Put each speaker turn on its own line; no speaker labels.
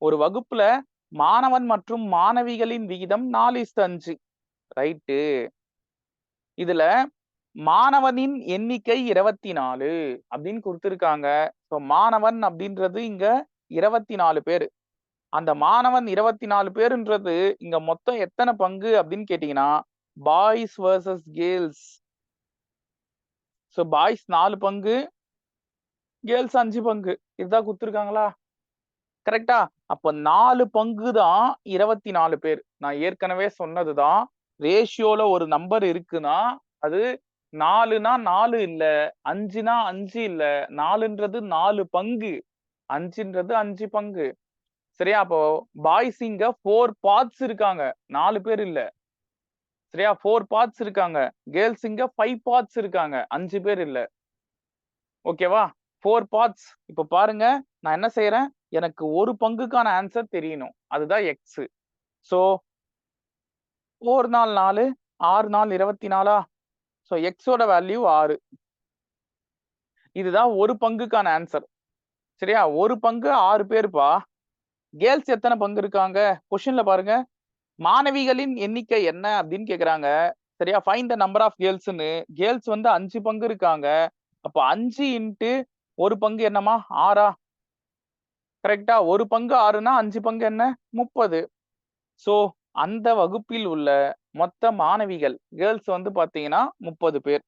ஒரு வகுப்புல மாணவன் மற்றும் மாணவிகளின் விகிதம் 4:5. ரைட்டு. இதுல மாணவனின் எண்ணிக்கை 24 அப்படின்னு கொடுத்திருக்காங்க. ஸோ மாணவன் அப்படின்றது இங்க 24 பேரு. அந்த மாணவன் 24 பேருன்றது இங்க மொத்தம் எத்தனை பங்கு அப்படின்னு கேட்டீங்கன்னா, boys versus girls. So boys 4 பங்கு, கேர்ள்ஸ் 5 பங்கு. இதுதான் கொடுத்திருக்காங்களா? கரெக்டா? அப்ப 4 பங்கு தான் 24 பேர். நான் ஏற்கனவே சொன்னதுதான். ரேஷியோல ஒரு நம்பர் இருக்குன்னா, அது 4னா 4 இல்ல, 5னா 5 இல்ல, 4ன்றது 4 பங்கு, 5ன்றது 5 பங்கு. சரியா? அப்போ பாய்ஸ் இங்க 4 பார்ட்ஸ் இருக்காங்க. 4 பேர் இல்ல. சரியா? 4 பார்ட்ஸ் இருக்காங்க. கேர்ள்ஸ் இங்க 5 பார்ட்ஸ் இருக்காங்க. 5 பேர் இல்ல. ஓகேவா? 4 பார்ட்ஸ். இப்ப பாருங்க, நான் என்ன செய்றேன்? எனக்கு ஒரு பங்குக்கான ஆன்சர் தெரியணும். அதுதான் எக்ஸ். சோ 4 நாள் 4, 6 நாள் 24. சோ எக்ஸோட வேல்யூ 6. இதுதான் ஒரு பங்குக்கான ஆன்சர். சரியா? ஒரு பங்கு 6 பேருப்பா. கேர்ள்ஸ் எத்தனை பங்கு இருக்காங்க? கொஸ்டின்ல பாருங்க. மாணவிகளின் எண்ணிக்கை என்ன அப்படின்னு கேக்குறாங்க. சரியா? ஃபைண்ட் த நம்பர் ஆஃப் கேர்ள்ஸ்ன்னு. கேர்ள்ஸ் வந்து 5 பங்கு இருக்காங்க. அப்ப 5 இன்டு ஒரு பங்கு என்னமா? 6ஆ? கரெக்டா? ஒரு பங்கு 6னா 5 பங்கு என்ன? 30. சோ அந்த வகுப்பில் உள்ள மொத்த மாணவிகள் கேர்ள்ஸ் வந்து பாத்தீங்கன்னா 30 பேர்.